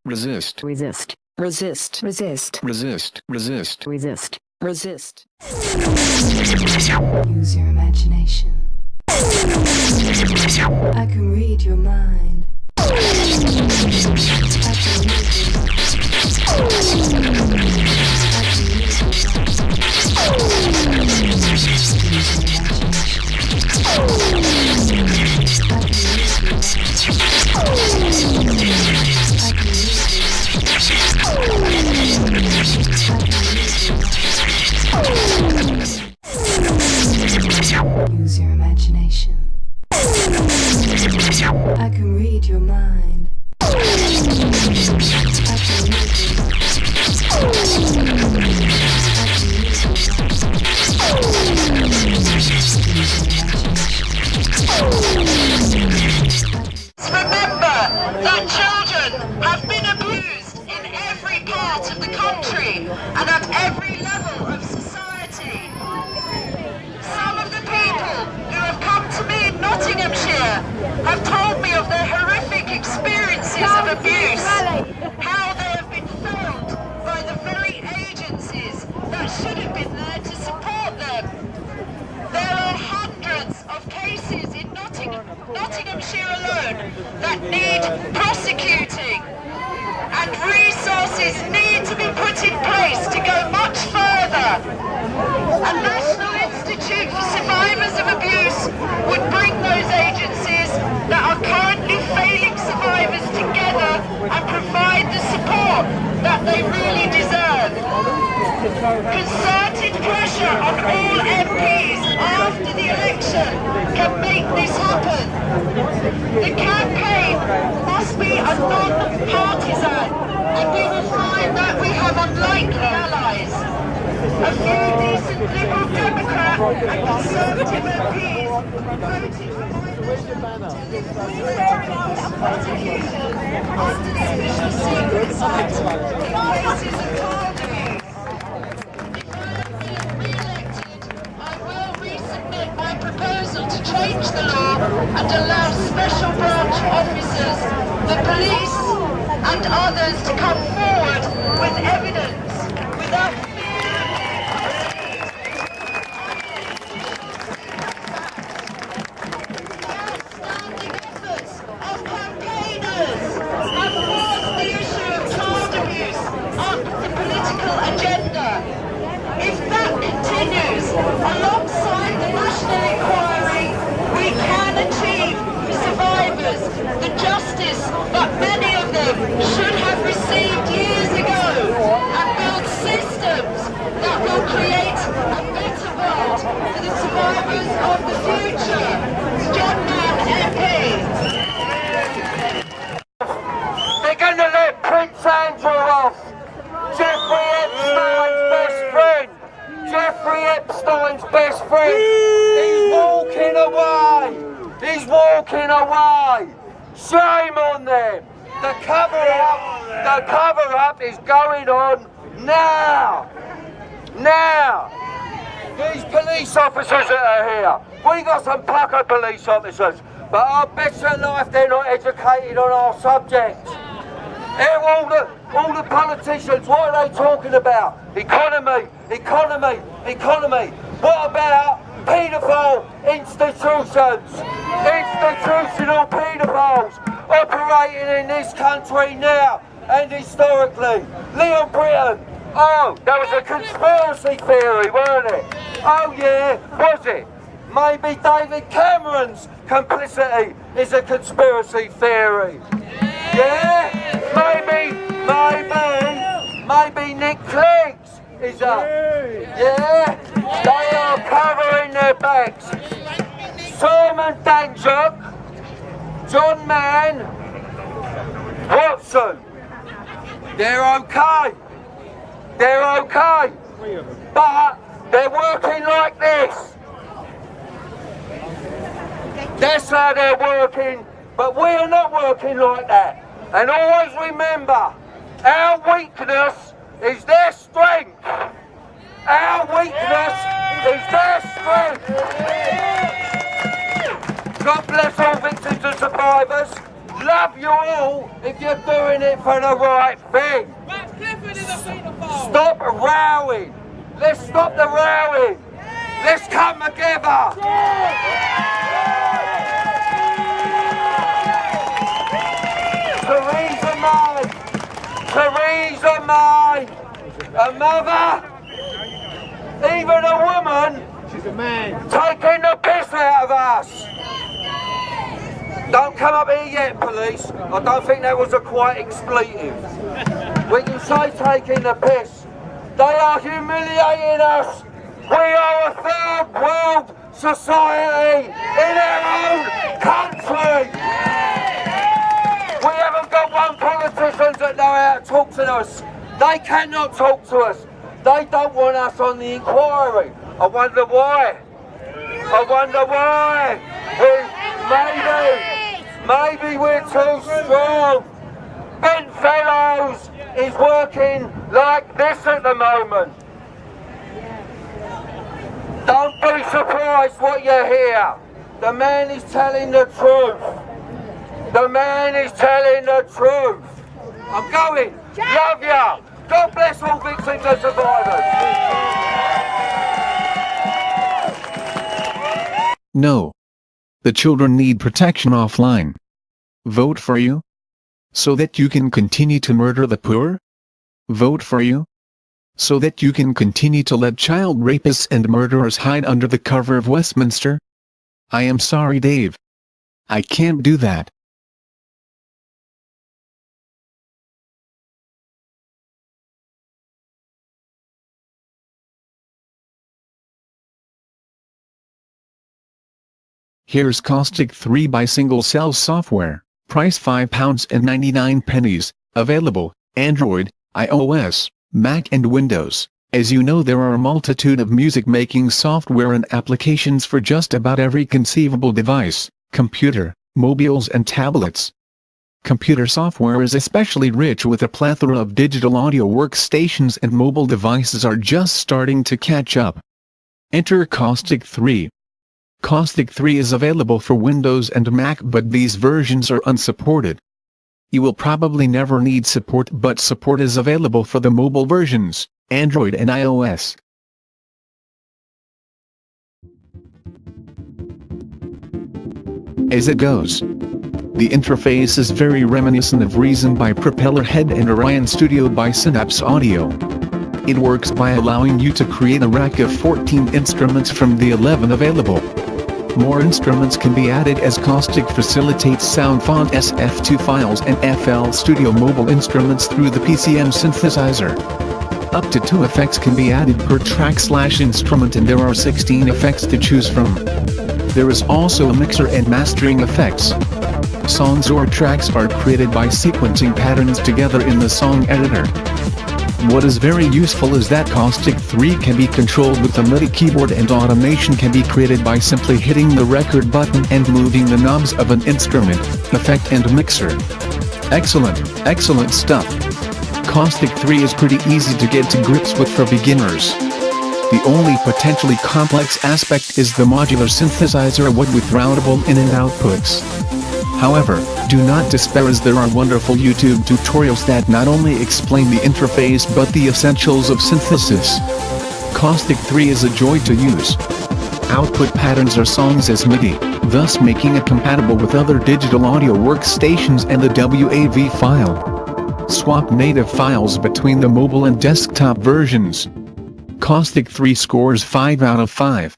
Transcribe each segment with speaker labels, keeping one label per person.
Speaker 1: resist, resist, resist, resist, resist, resist, resist, resist.
Speaker 2: Use your imagination. I can read your mind. Use your imagination. I can read your mind.
Speaker 3: Remember that children have been abused in every part of the country and at every level of society. Some of the people who have come to me in Nottinghamshire have told me of their horrific experiences of abuse, how they have been failed by the very agencies that should have been there to support them. There are hundreds of cases in Nottinghamshire alone that need prosecuting, and resources need to be put in place to go much further. A National Institute for Survivors of Abuse would bring those agencies that are currently failing survivors together and provide the support that they really deserve. Concerted pressure on all MPs after the election can make this happen. The campaign must be a non-partisan, and we will find that we have unlikely allies. A few decent Liberal Democrat and Conservative MPs voted for prosecution under the Official Secrets Act in cases of child abuse. If I am re-elected, I will resubmit my proposal to change the law and allow special branch officers, the police and others to come forward with evidence without agenda. If that continues, alongside the national inquiry, we can achieve for survivors the justice that many of them should have received years ago, and build systems that will create a better world for the survivors of the future. John Mann, MP.
Speaker 4: They're going to let Prince Andrew off. Jeffrey Epstein's best friend. He's walking away. He's walking away. Shame on them. The cover-up is going on now. Now. These police officers that are here. We got some pucker police officers, but I bet your life they're not educated on our subject. All the politicians, what are they talking about? Economy, economy, economy. What about paedophile institutions? Institutional paedophiles operating in this country now and historically. Leon Britton. Oh, that was a conspiracy theory, wasn't it? Oh yeah, was it? Maybe David Cameron's complicity is a conspiracy theory. Yeah? Maybe Nick Clegg's is a... Yeah? They are covering their backs. Simon Danjuk, John Mann, Watson. They're okay. They're okay. But they're working like this. That's how they're working, but we're not working like that. And always remember, our weakness is their strength. Our weakness is their strength. God bless all victims and survivors. love you all if you're doing it for the right thing. Stop rowing. Let's stop the rowing. Let's come together. Theresa May, a mother, even a woman, she's a man, taking the piss out of us. Don't come up here yet, police. I don't think that was a quite expletive. When you say taking the piss, they are humiliating us. We are a third world society in our own country. We haven't got one politician that know how to talk to us. They cannot talk to us. They don't want us on the inquiry. I wonder why. I wonder why. Maybe we're too strong. Ben Fellows is working like this at the moment. Don't be surprised what you hear. The man is telling the truth. The man is telling the truth. I'm going. Love ya. God bless all victims and survivors.
Speaker 5: No. The children need protection offline. Vote for you? So that you can continue to murder the poor? Vote for you? So that you can continue to let child rapists and murderers hide under the cover of Westminster? I am sorry, Dave. I can't do that. Here's Caustic 3 by Single Cell Software, price £5.99, available, Android, iOS, Mac and Windows. As you know, there are a multitude of music-making software and applications for just about every conceivable device, computer, mobiles and tablets. Computer software is especially rich with a plethora of digital audio workstations, and mobile devices are just starting to catch up. Enter Caustic 3. Caustic 3 is available for Windows and Mac, but these versions are unsupported. You will probably never need support, but support is available for the mobile versions, Android and iOS. As it goes. The interface is very reminiscent of Reason by Propeller Head and Orion Studio by Synapse Audio. It works by allowing you to create a rack of 14 instruments from the 11 available. More instruments can be added as Caustic facilitates sound font SF2 files and FL Studio mobile instruments through the PCM synthesizer. Up to 2 effects can be added per track/instrument, and there are 16 effects to choose from. There is also a mixer and mastering effects. Songs or tracks are created by sequencing patterns together in the song editor. What is very useful is that Caustic 3 can be controlled with a MIDI keyboard, and automation can be created by simply hitting the record button and moving the knobs of an instrument, effect and mixer. Excellent stuff. Caustic 3 is pretty easy to get to grips with for beginners. The only potentially complex aspect is the modular synthesizer, what with routable in and outputs. However, do not despair, as there are wonderful YouTube tutorials that not only explain the interface but the essentials of synthesis. Caustic 3 is a joy to use. Output patterns are songs as MIDI, thus making it compatible with other digital audio workstations and the WAV file. Swap native files between the mobile and desktop versions. Caustic 3 scores 5 out of 5.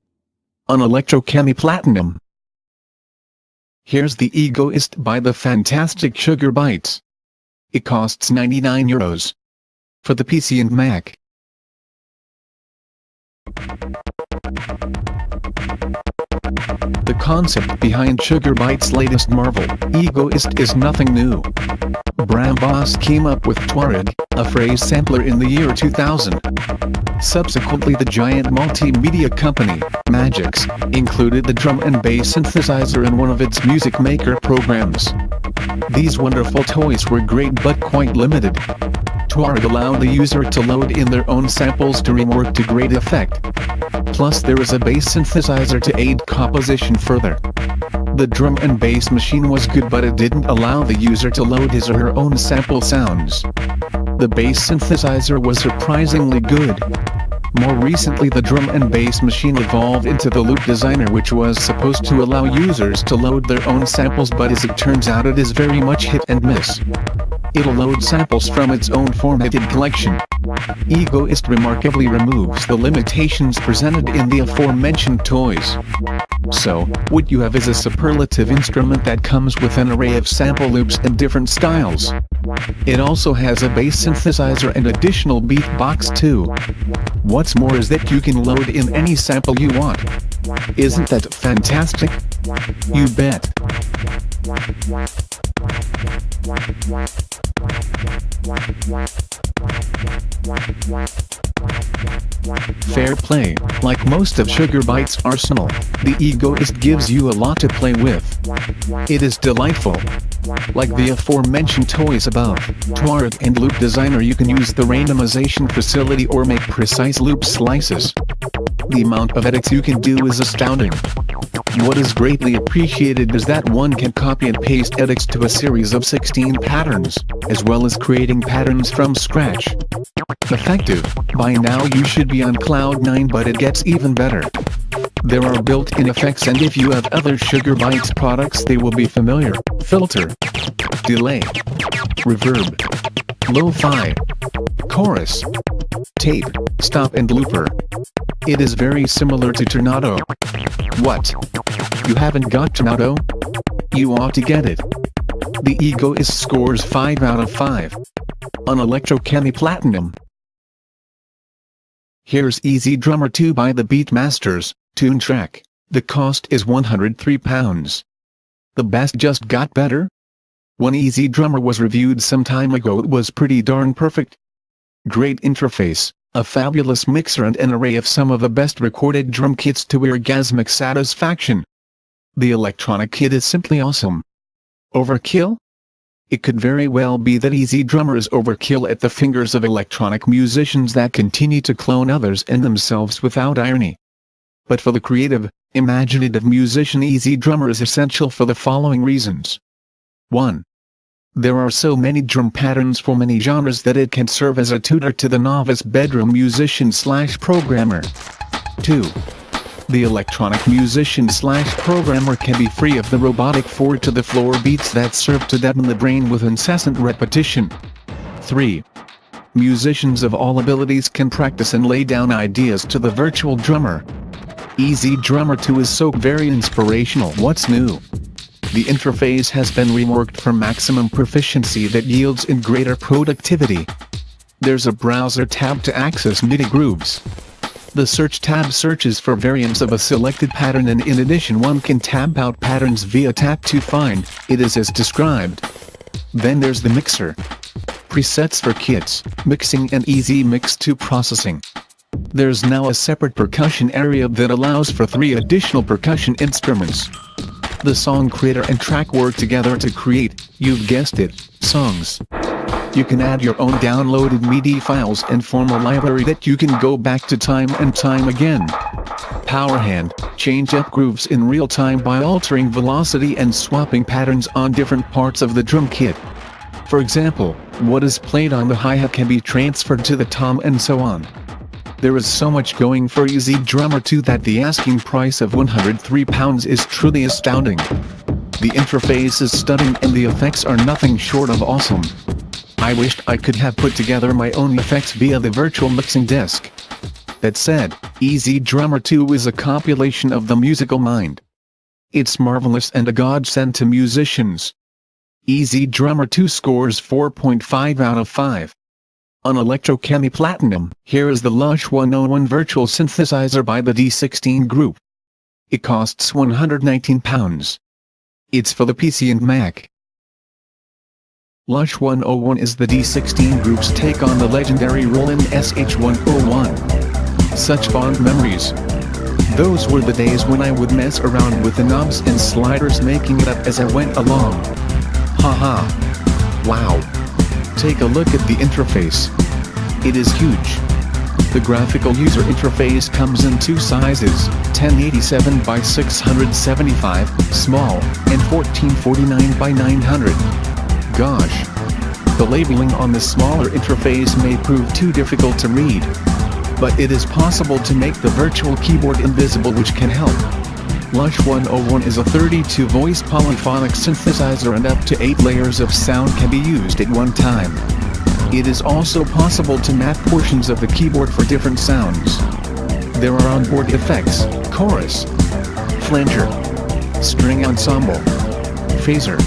Speaker 5: On Electrochemy Platinum. Here's the Egoist by the fantastic Sugar Bytes. It costs €99 for the PC and Mac. The concept behind Sugar Bytes' latest marvel, Egoist, is nothing new. Bram Boss came up with Tuareg, a phrase sampler, in the year 2000. Subsequently, the giant multimedia company, Magix, included the drum and bass synthesizer in one of its music maker programs. These wonderful toys were great but quite limited. Tuareg allowed the user to load in their own samples to rework to great effect. Plus there is a bass synthesizer to aid composition further. The drum and bass machine was good, but it didn't allow the user to load his or her own sample sounds. The bass synthesizer was surprisingly good. More recently, the drum and bass machine evolved into the loop designer, which was supposed to allow users to load their own samples, but as it turns out, it is very much hit and miss. It'll load samples from its own formatted collection. Egoist remarkably removes the limitations presented in the aforementioned toys. So, what you have is a superlative instrument that comes with an array of sample loops in different styles. It also has a bass synthesizer and additional beat box too. What's more is that you can load in any sample you want. Isn't that fantastic? You bet. Fair play. Like most of Sugar Bytes' arsenal, the Egoist gives you a lot to play with. It is delightful. Like the aforementioned toys above, Toontrack and Loop Designer, you can use the randomization facility or make precise loop slices. The amount of edits you can do is astounding. What is greatly appreciated is that one can copy and paste edits to a series of 16 patterns, as well as creating patterns from scratch. Effective. By now you should be on cloud 9, but it gets even better. There are built-in effects, and if you have other Sugar Bytes products they will be familiar. Filter, delay, reverb, lo-fi, chorus, tape, stop and looper. It is very similar to Tornado. What? You haven't got Tornado? You ought to get it. The Egoist scores 5 out of 5 on ELECTROCHEMY Platinum. Here's Easy Drummer 2 by the Beatmasters, Toontrack. The cost is £103. The bass just got better? When Easy Drummer was reviewed some time ago, it was pretty darn perfect. Great interface, a fabulous mixer, and an array of some of the best recorded drum kits to orgasmic satisfaction. The electronic kit is simply awesome. Overkill? It could very well be that Easy Drummer is overkill at the fingers of electronic musicians that continue to clone others and themselves without irony. But for the creative, imaginative musician, Easy Drummer is essential for the following reasons. 1. There are so many drum patterns for many genres that it can serve as a tutor to the novice bedroom musician/programmer. 2. The electronic musician/programmer can be free of the robotic forward-to-the-floor beats that serve to deaden the brain with incessant repetition. 3. Musicians of all abilities can practice and lay down ideas to the virtual drummer. Easy Drummer 2 is so very inspirational. What's new? The interface has been reworked for maximum proficiency that yields in greater productivity. There's a browser tab to access MIDI grooves. The search tab searches for variants of a selected pattern, and in addition one can tab out patterns via tap to find it as described. Then there's the mixer. Presets for kits, mixing and easy mix to processing. There's now a separate percussion area that allows for 3 additional percussion instruments. The song creator and track work together to create, you've guessed it, songs. You can add your own downloaded MIDI files and form a library that you can go back to time and time again. Powerhand, change up grooves in real time by altering velocity and swapping patterns on different parts of the drum kit. For example, what is played on the hi-hat can be transferred to the tom and so on. There is so much going for Easy Drummer 2 that the asking price of £103 is truly astounding. The interface is stunning and the effects are nothing short of awesome. I wished I could have put together my own effects via the virtual mixing desk. That said, Easy Drummer 2 is a compilation of the musical mind. It's marvelous and a godsend to musicians. Easy Drummer 2 scores 4.5 out of 5. On ELECTROCHEMY Platinum, here is the Lush 101 virtual synthesizer by the D16 group. It costs £119. It's for the PC and Mac. Lush 101 is the D16 group's take on the legendary Roland SH-101. Such fond memories. Those were the days when I would mess around with the knobs and sliders, making it up as I went along. Haha. Wow. Take a look at the interface. It is huge. The graphical user interface comes in two sizes, 1087 by 675, small, and 1449 by 900. Gosh. The labeling on the smaller interface may prove too difficult to read. But it is possible to make the virtual keyboard invisible, which can help. Lush 101 is a 32-voice polyphonic synthesizer, and up to 8 layers of sound can be used at one time. It is also possible to map portions of the keyboard for different sounds. There are onboard effects, chorus, flanger, string ensemble, phaser,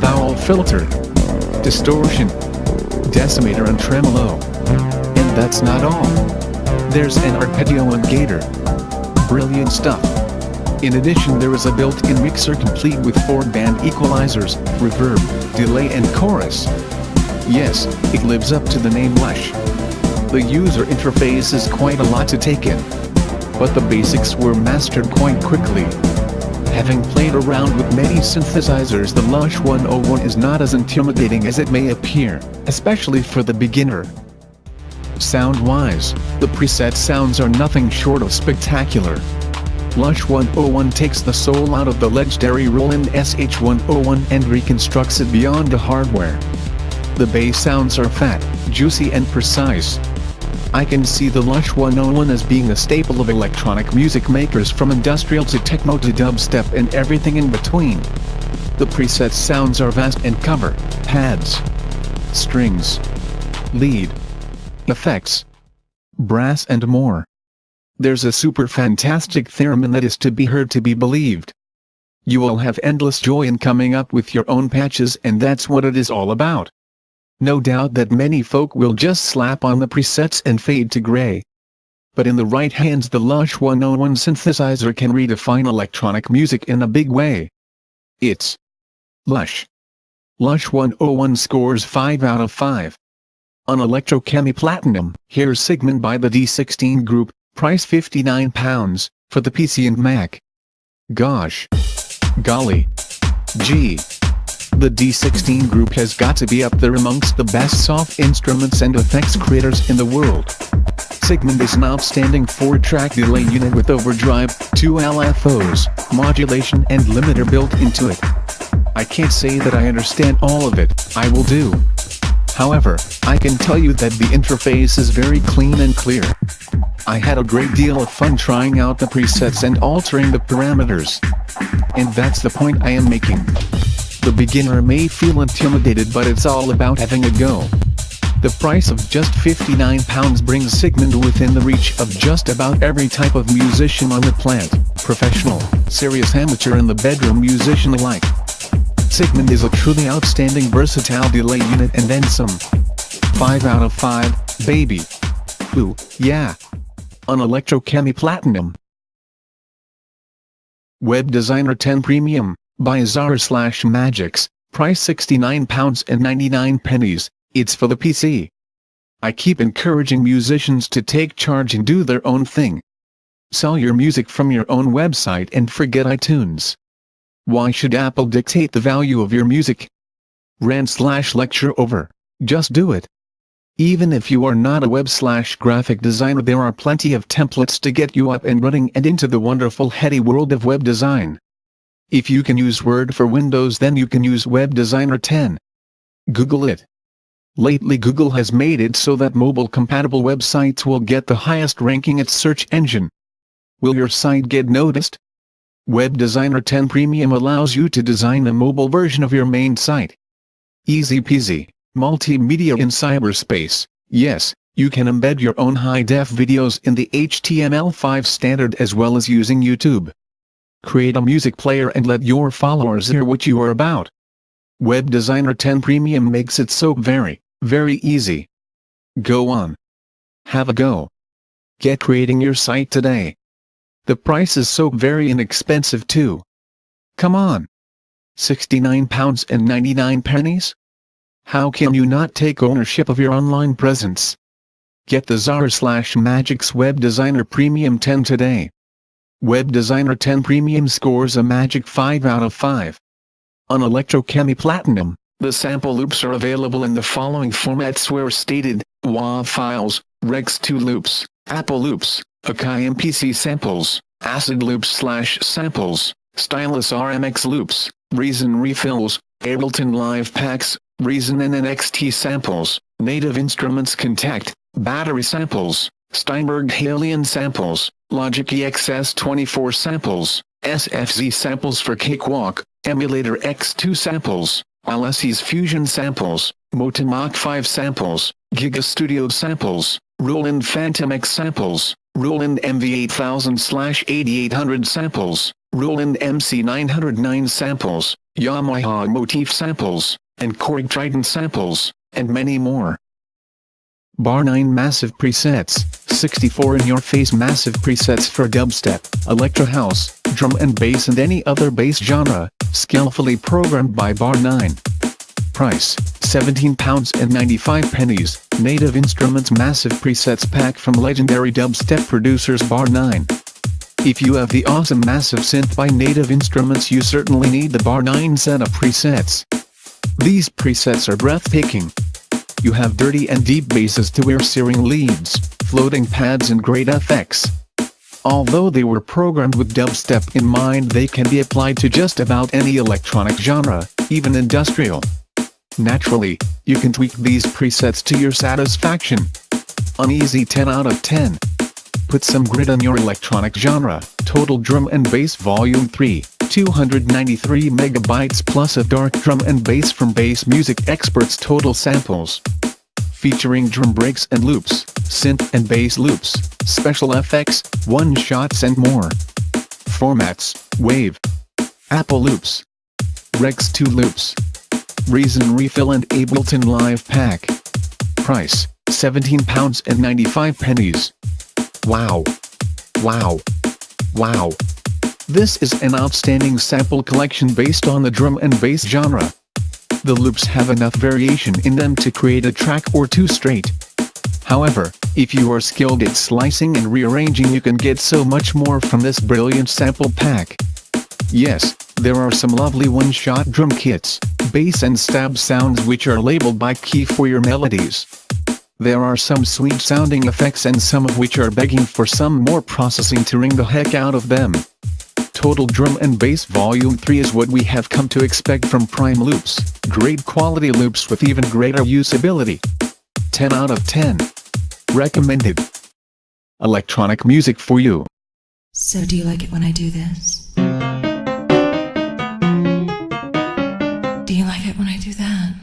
Speaker 5: vowel filter, distortion, decimator and tremolo. And that's not all. There's an arpeggio and gator. Brilliant stuff. In addition, there is a built-in mixer complete with 4-band equalizers, reverb, delay and chorus. Yes, it lives up to the name Lush. The user interface is quite a lot to take in. But the basics were mastered quite quickly. Having played around with many synthesizers, the Lush 101 is not as intimidating as it may appear, especially for the beginner. Sound-wise, the preset sounds are nothing short of spectacular. Lush 101 takes the soul out of the legendary Roland SH101 and reconstructs it beyond the hardware. The bass sounds are fat, juicy and precise. I can see the Lush 101 as being a staple of electronic music makers, from industrial to techno to dubstep and everything in between. The preset sounds are vast and cover pads, strings, lead, effects, brass and more. There's a super fantastic theremin that is to be heard to be believed. You will have endless joy in coming up with your own patches, and that's what it is all about. No doubt that many folk will just slap on the presets and fade to gray. But in the right hands, the Lush 101 synthesizer can redefine electronic music in a big way. It's Lush. Lush 101 scores 5 out of 5. On Electrochemy Platinum, here's SigMund by the D16 Group, price £59, for the PC and Mac. Gosh. Golly. Gee. The D16 Group has got to be up there amongst the best soft instruments and effects creators in the world. SigMund is an outstanding 4-track delay unit with overdrive, 2 LFOs, modulation and limiter built into it. I can't say that I understand all of it, I will do. However, I can tell you that the interface is very clean and clear. I had a great deal of fun trying out the presets and altering the parameters. And that's the point I am making. The beginner may feel intimidated, but it's all about having a go. The price of just £59 brings SigMund within the reach of just about every type of musician on the planet, professional, serious amateur and the bedroom musician alike. SigMund is a truly outstanding versatile delay unit, and then some. 5 out of 5, baby. Ooh, yeah. On Electrochemy Platinum. Web Designer 10 Premium, by Xara/Magix, price £69.99, it's for the PC. I keep encouraging musicians to take charge and do their own thing. Sell your music from your own website and forget iTunes. Why should Apple dictate the value of your music? Rant/lecture over. Just do it. Even if you are not a web/graphic designer, there are plenty of templates to get you up and running and into the wonderful heady world of web design. If you can use Word for Windows, then you can use Web Designer 10. Google it. Lately Google has made it so that mobile-compatible websites will get the highest ranking at search engine. Will your site get noticed? Web Designer 10 Premium allows you to design a mobile version of your main site. Easy peasy, multimedia in cyberspace. Yes, you can embed your own high-def videos in the HTML5 standard as well as using YouTube. Create a music player and let your followers hear what you are about. Web Designer 10 Premium makes it so very, very easy. Go on. Have a go. Get creating your site today. The price is so very inexpensive too. Come on. £69.99? How can you not take ownership of your online presence? Get the Xara/Magix Web Designer Premium 10 today. Web Designer 10 Premium scores a magic 5 out of 5. On Electrochemy Platinum, the sample loops are available in the following formats where stated, WAV files, Rex 2 loops, Apple loops, Akai MPC samples, Acid loops/samples, Stylus RMX loops, Reason refills, Ableton Live packs, Reason NNXT samples, Native Instruments Contact, Battery samples, Steinberg Halion samples, Logic EXS24 samples, SFZ samples for Cakewalk, Emulator X2 samples, Alessi's Fusion samples, Motomach 5 samples, Giga Studio samples, Roland Phantom X samples, Roland MV8000/8800 samples, Roland MC909 samples, Yamaha Motif samples, and Korg Trident samples, and many more. Bar 9 Massive Presets, 64 in-your-face massive presets for dubstep, electro house, drum and bass and any other bass genre, skillfully programmed by Bar 9. Price, £17.95, Native Instruments Massive Presets Pack from legendary dubstep producers Bar 9. If you have the awesome Massive Synth by Native Instruments, you certainly need the Bar 9 set of presets. These presets are breathtaking. You have dirty and deep basses to ear-searing leads, floating pads and great effects. Although they were programmed with dubstep in mind, they can be applied to just about any electronic genre, even industrial. Naturally, you can tweak these presets to your satisfaction. An easy 10 out of 10. Put some grit on your electronic genre. Total Drum and Bass Volume 3, 293 megabytes plus a dark drum and bass from Bass Music Experts Total Samples. Featuring drum breaks and loops, synth and bass loops, special effects, one-shots and more. Formats, WAV, Apple loops, Rex 2 loops, Reason refill and Ableton Live pack. Price, £17.95. Wow. Wow. Wow. This is an outstanding sample collection based on the drum and bass genre. The loops have enough variation in them to create a track or two straight. However, if you are skilled at slicing and rearranging, you can get so much more from this brilliant sample pack. Yes, there are some lovely one-shot drum kits, bass and stab sounds which are labeled by key for your melodies. There are some sweet-sounding effects and some of which are begging for some more processing to wring the heck out of them. Total Drum and Bass Volume 3 is what we have come to expect from Prime Loops, great quality loops with even greater usability. 10 out of 10. Recommended. Electronic music for you.
Speaker 2: So do you like it when I do this? Do you like it when I do that?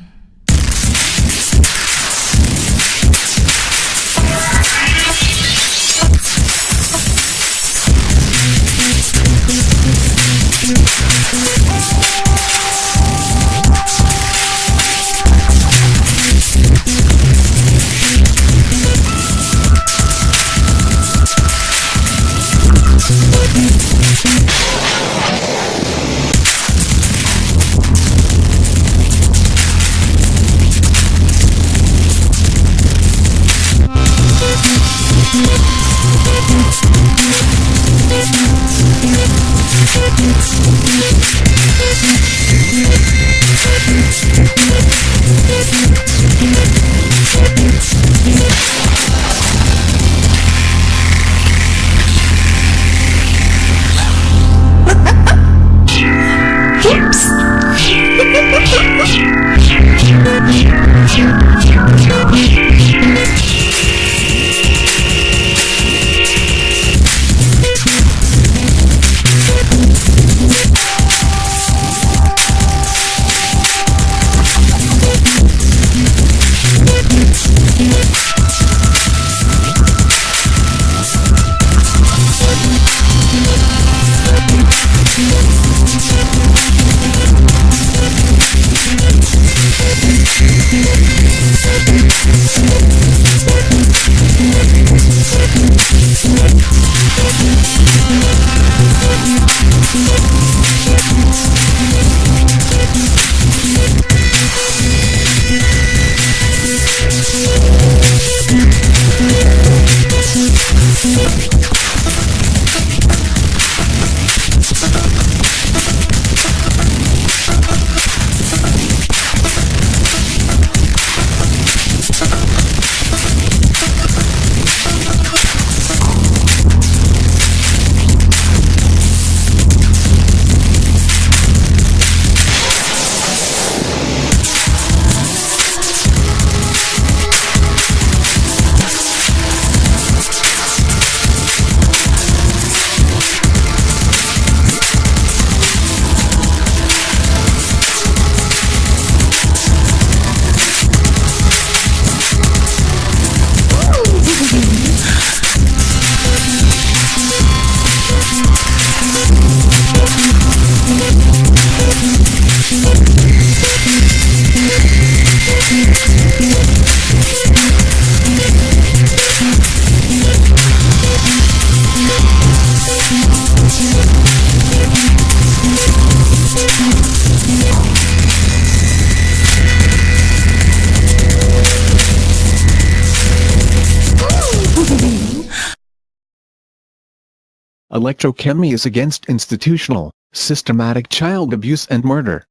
Speaker 5: Electrochemy is against institutional, systematic child abuse and murder.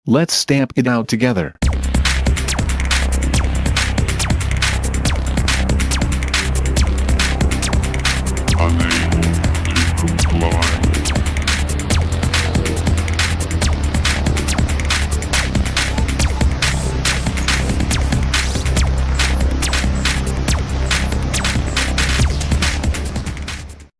Speaker 5: Let's stamp it out together.